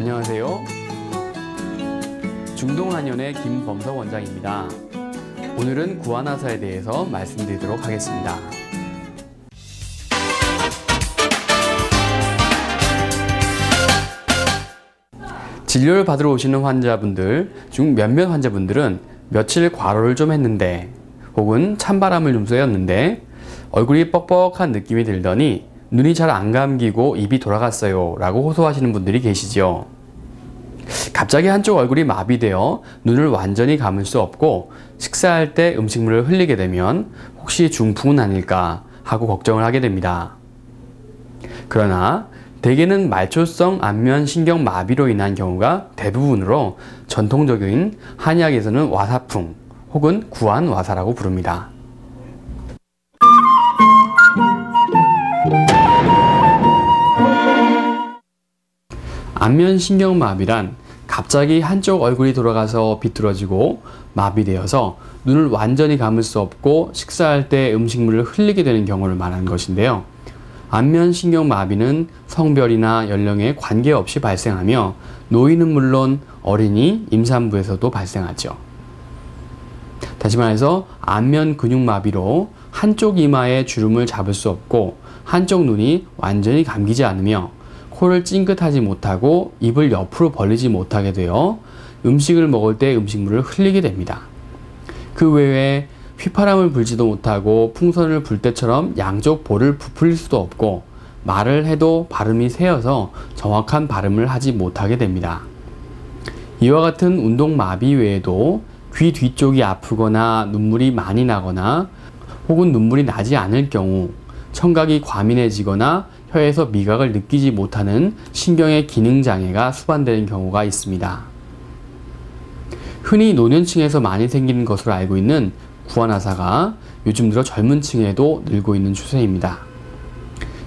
안녕하세요. 중동한의원의 김범석 원장입니다. 오늘은 구안화사에 대해서 말씀드리도록 하겠습니다. 진료를 받으러 오시는 환자분들 중 몇몇 환자분들은 며칠 과로를 좀 했는데 혹은 찬바람을 좀 쐬었는데 얼굴이 뻑뻑한 느낌이 들더니 눈이 잘 안 감기고 입이 돌아갔어요 라고 호소하시는 분들이 계시죠. 갑자기 한쪽 얼굴이 마비되어 눈을 완전히 감을 수 없고 식사할 때 음식물을 흘리게 되면 혹시 중풍은 아닐까 하고 걱정을 하게 됩니다. 그러나 대개는 말초성 안면신경 마비로 인한 경우가 대부분으로 전통적인 한의학에서는 와사풍 혹은 구안화사라고 부릅니다. 안면신경마비란 갑자기 한쪽 얼굴이 돌아가서 비뚤어지고 마비되어서 눈을 완전히 감을 수 없고 식사할 때 음식물을 흘리게 되는 경우를 말하는 것인데요. 안면신경마비는 성별이나 연령에 관계없이 발생하며 노인은 물론 어린이, 임산부에서도 발생하죠. 다시 말해서 안면근육마비로 한쪽 이마에 주름을 잡을 수 없고 한쪽 눈이 완전히 감기지 않으며 코를 찡긋하지 못하고 입을 옆으로 벌리지 못하게 되어 음식을 먹을 때 음식물을 흘리게 됩니다. 그 외에 휘파람을 불지도 못하고 풍선을 불 때처럼 양쪽 볼을 부풀릴 수도 없고 말을 해도 발음이 새어서 정확한 발음을 하지 못하게 됩니다. 이와 같은 운동마비 외에도 귀 뒤쪽이 아프거나 눈물이 많이 나거나 혹은 눈물이 나지 않을 경우 청각이 과민해지거나 혀에서 미각을 느끼지 못하는 신경의 기능장애가 수반되는 경우가 있습니다. 흔히 노년층에서 많이 생기는 것으로 알고 있는 구안화사가 요즘 들어 젊은 층에도 늘고 있는 추세입니다.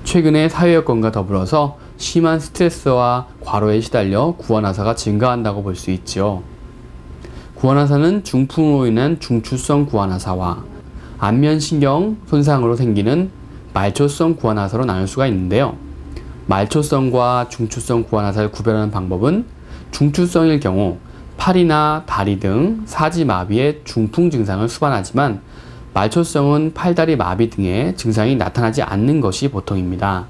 최근에 사회여건과 더불어서 심한 스트레스와 과로에 시달려 구안화사가 증가한다고 볼 수 있죠. 구안화사는 중풍으로 인한 중추성 구안화사와 안면신경 손상으로 생기는 말초성 구안화사로 나눌 수가 있는데요. 말초성과 중추성 구안화사를 구별하는 방법은 중추성일 경우 팔이나 다리 등 사지 마비의 중풍 증상을 수반하지만 말초성은 팔다리 마비 등의 증상이 나타나지 않는 것이 보통입니다.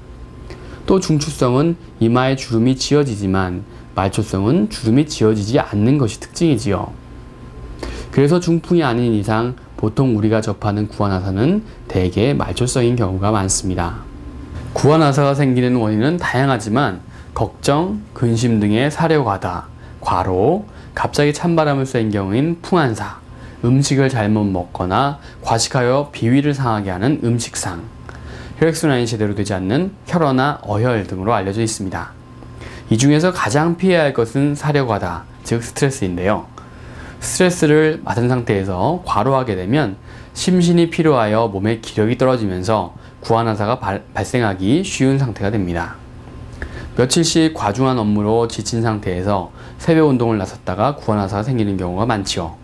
또 중추성은 이마에 주름이 지어지지만 말초성은 주름이 지어지지 않는 것이 특징이지요. 그래서 중풍이 아닌 이상 보통 우리가 접하는 구안화사는 대개 말초성인 경우가 많습니다. 구안화사가 생기는 원인은 다양하지만 걱정, 근심 등의 사려과다, 과로, 갑자기 찬바람을 쐰 경우인 풍한사, 음식을 잘못 먹거나 과식하여 비위를 상하게 하는 음식상, 혈액순환이 제대로 되지 않는 혈어나 어혈 등으로 알려져 있습니다. 이 중에서 가장 피해야 할 것은 사려과다, 즉 스트레스인데요. 스트레스를 받은 상태에서 과로하게 되면 심신이 피로하여 몸의 기력이 떨어지면서 구안화사가 발생하기 쉬운 상태가 됩니다. 며칠씩 과중한 업무로 지친 상태에서 새벽 운동을 나섰다가 구안화사가 생기는 경우가 많지요.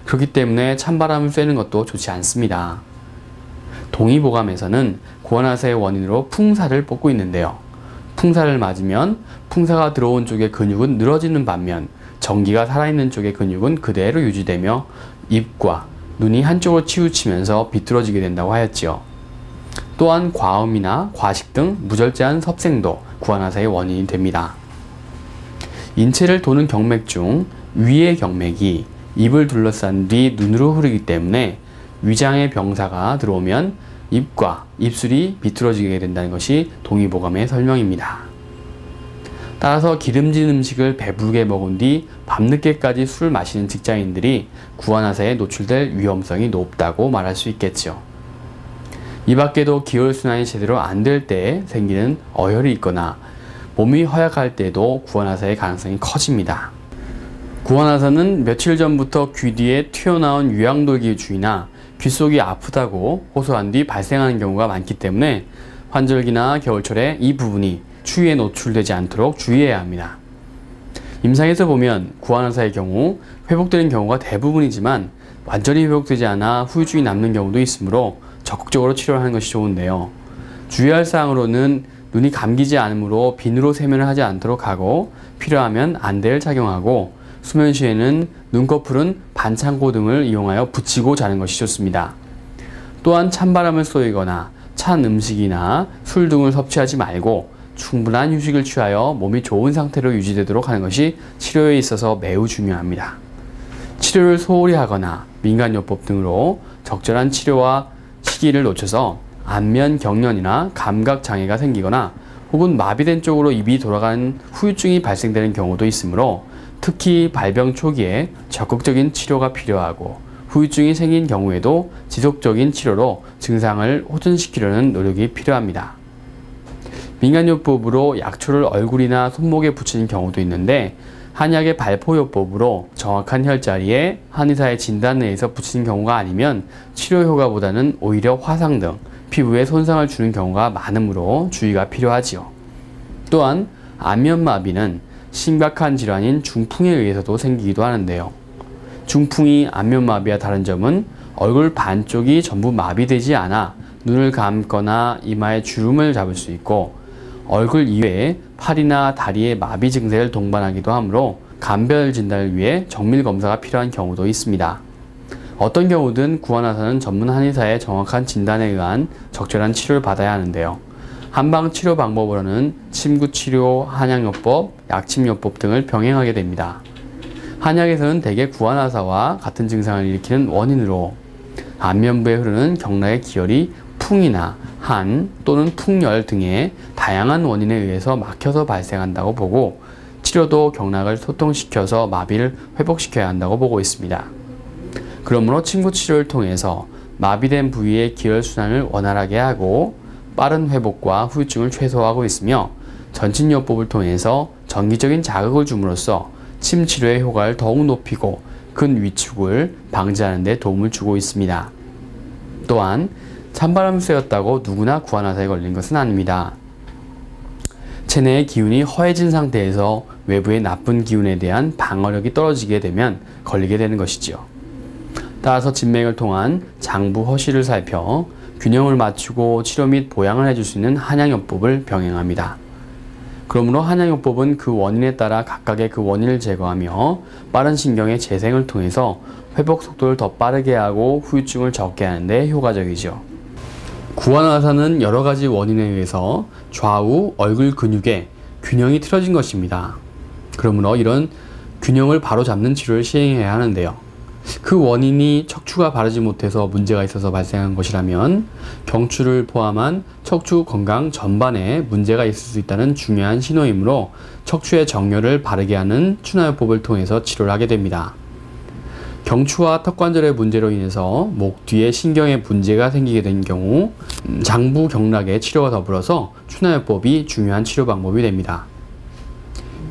그렇기 때문에 찬바람을 쐬는 것도 좋지 않습니다. 동의보감에서는 구안화사의 원인으로 풍사를 뽑고 있는데요. 풍사를 맞으면 풍사가 들어온 쪽의 근육은 늘어지는 반면 전기가 살아있는 쪽의 근육은 그대로 유지되며 입과 눈이 한쪽으로 치우치면서 비뚤어지게 된다고 하였지요. 또한 과음이나 과식 등 무절제한 섭생도 구안화사의 원인이 됩니다. 인체를 도는 경맥 중 위의 경맥이 입을 둘러싼 뒤 눈으로 흐르기 때문에 위장의 병사가 들어오면 입과 입술이 비뚤어지게 된다는 것이 동의보감의 설명입니다. 따라서 기름진 음식을 배부르게 먹은 뒤 밤늦게까지 술을 마시는 직장인들이 구안화사에 노출될 위험성이 높다고 말할 수 있겠죠. 이 밖에도 기혈순환이 제대로 안 될 때 생기는 어혈이 있거나 몸이 허약할 때도 구안화사의 가능성이 커집니다. 구안화사는 며칠 전부터 귀 뒤에 튀어나온 유양돌기 주위나 귓속이 아프다고 호소한 뒤 발생하는 경우가 많기 때문에 환절기나 겨울철에 이 부분이 추위에 노출되지 않도록 주의해야 합니다. 임상에서 보면 구안화사의 경우 회복되는 경우가 대부분이지만 완전히 회복되지 않아 후유증이 남는 경우도 있으므로 적극적으로 치료를 하는 것이 좋은데요. 주의할 사항으로는 눈이 감기지 않으므로 비누로 세면을 하지 않도록 하고 필요하면 안대를 착용하고 수면 시에는 눈꺼풀은 반창고 등을 이용하여 붙이고 자는 것이 좋습니다. 또한 찬바람을 쏘이거나 찬 음식이나 술 등을 섭취하지 말고 충분한 휴식을 취하여 몸이 좋은 상태로 유지되도록 하는 것이 치료에 있어서 매우 중요합니다. 치료를 소홀히 하거나 민간요법 등으로 적절한 치료와 시기를 놓쳐서 안면 경련이나 감각 장애가 생기거나 혹은 마비된 쪽으로 입이 돌아가는 후유증이 발생되는 경우도 있으므로 특히 발병 초기에 적극적인 치료가 필요하고 후유증이 생긴 경우에도 지속적인 치료로 증상을 호전시키려는 노력이 필요합니다. 민간요법으로 약초를 얼굴이나 손목에 붙이는 경우도 있는데 한약의 발포요법으로 정확한 혈자리에 한의사의 진단에 의해서 붙이는 경우가 아니면 치료 효과보다는 오히려 화상 등 피부에 손상을 주는 경우가 많으므로 주의가 필요하지요. 또한 안면마비는 심각한 질환인 중풍에 의해서도 생기기도 하는데요. 중풍이 안면마비와 다른 점은 얼굴 반쪽이 전부 마비되지 않아 눈을 감거나 이마에 주름을 잡을 수 있고 얼굴 이외에 팔이나 다리에 마비 증세를 동반하기도 하므로 감별 진단을 위해 정밀 검사가 필요한 경우도 있습니다. 어떤 경우든 구안의사는 전문 한의사의 정확한 진단에 의한 적절한 치료를 받아야 하는데요. 한방 치료 방법으로는 침구치료, 한약요법, 약침요법 등을 병행하게 됩니다. 한약에서는 대개 구안의사와 같은 증상을 일으키는 원인으로 안면부에 흐르는 경락의 기혈이 풍이나 한 또는 풍열 등의 다양한 원인에 의해서 막혀서 발생한다고 보고 치료도 경락을 소통시켜서 마비를 회복시켜야 한다고 보고 있습니다. 그러므로 침구치료를 통해서 마비된 부위의 기혈순환을 원활하게 하고 빠른 회복과 후유증을 최소화하고 있으며 전신요법을 통해서 정기적인 자극을 줌으로써 침치료의 효과를 더욱 높이고 근위축을 방지하는 데 도움을 주고 있습니다. 또한 찬바람을 쐬었다고 누구나 구안의사에 걸린 것은 아닙니다. 체내의 기운이 허해진 상태에서 외부의 나쁜 기운에 대한 방어력이 떨어지게 되면 걸리게 되는 것이지요. 따라서 진맥을 통한 장부 허시를 살펴 균형을 맞추고 치료 및 보양을 해줄 수 있는 한약요법을 병행합니다. 그러므로 한약요법은 그 원인에 따라 각각의 그 원인을 제거하며 빠른 신경의 재생을 통해서 회복 속도를 더 빠르게 하고 후유증을 적게 하는 데 효과적이죠. 구안의사는 여러 가지 원인에 의해서 좌우 얼굴 근육의 균형이 틀어진 것입니다. 그러므로 이런 균형을 바로잡는 치료를 시행해야 하는데요. 그 원인이 척추가 바르지 못해서 문제가 있어서 발생한 것이라면 경추를 포함한 척추 건강 전반에 문제가 있을 수 있다는 중요한 신호이므로 척추의 정렬을 바르게 하는 추나요법을 통해서 치료를 하게 됩니다. 경추와 턱관절의 문제로 인해서 목 뒤에 신경에 문제가 생기게 된 경우 장부 경락의 치료와 더불어서 추나요법이 중요한 치료 방법이 됩니다.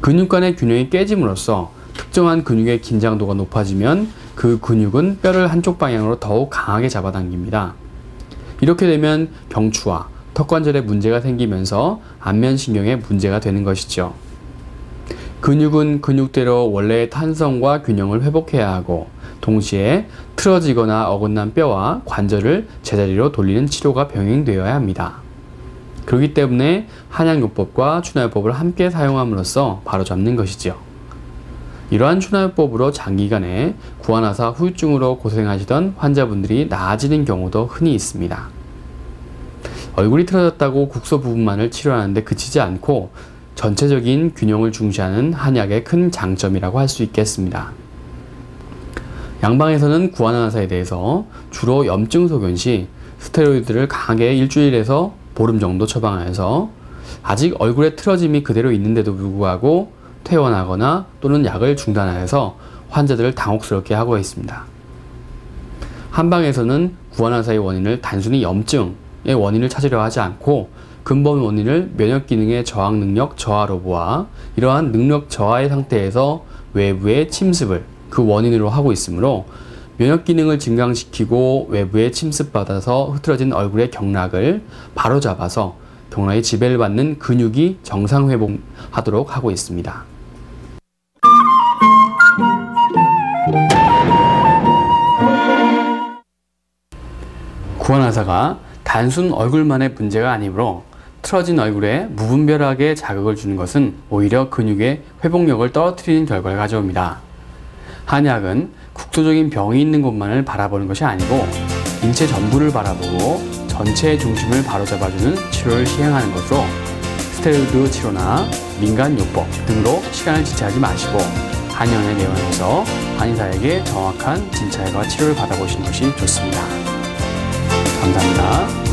근육 간의 균형이 깨짐으로써 특정한 근육의 긴장도가 높아지면 그 근육은 뼈를 한쪽 방향으로 더욱 강하게 잡아당깁니다. 이렇게 되면 경추와 턱관절에 문제가 생기면서 안면신경에 문제가 되는 것이죠. 근육은 근육대로 원래의 탄성과 균형을 회복해야 하고 동시에 틀어지거나 어긋난 뼈와 관절을 제자리로 돌리는 치료가 병행되어야 합니다. 그렇기 때문에 한약요법과 추나요법을 함께 사용함으로써 바로잡는 것이죠. 이러한 추나요법으로 장기간에 구안의사 후유증으로 고생하시던 환자분들이 나아지는 경우도 흔히 있습니다. 얼굴이 틀어졌다고 국소 부분만을 치료하는데 그치지 않고 전체적인 균형을 중시하는 한약의 큰 장점이라고 할 수 있겠습니다. 양방에서는 구안의사에 대해서 주로 염증 소견 시 스테로이드를 강하게 일주일에서 보름 정도 처방하여서 아직 얼굴에 틀어짐이 그대로 있는데도 불구하고 퇴원하거나 또는 약을 중단하여서 환자들을 당혹스럽게 하고 있습니다. 한방에서는 구안의사의 원인을 단순히 염증의 원인을 찾으려 하지 않고 근본 원인을 면역기능의 저항 능력 저하로 보아 이러한 능력 저하의 상태에서 외부의 침습을 그 원인으로 하고 있으므로 면역기능을 증강시키고 외부에 침습받아서 흐트러진 얼굴의 경락을 바로잡아서 경락의 지배를 받는 근육이 정상 회복하도록 하고 있습니다. 구안의사가 단순 얼굴만의 문제가 아니므로 틀어진 얼굴에 무분별하게 자극을 주는 것은 오히려 근육의 회복력을 떨어뜨리는 결과를 가져옵니다. 한의학은 국소적인 병이 있는 곳만을 바라보는 것이 아니고 인체 전부를 바라보고 전체의 중심을 바로잡아주는 치료를 시행하는 것으로 스테로이드 치료나 민간요법 등으로 시간을 지체하지 마시고 한의원에 내원해서 한의사에게 정확한 진찰과 치료를 받아보시는 것이 좋습니다. 감사합니다.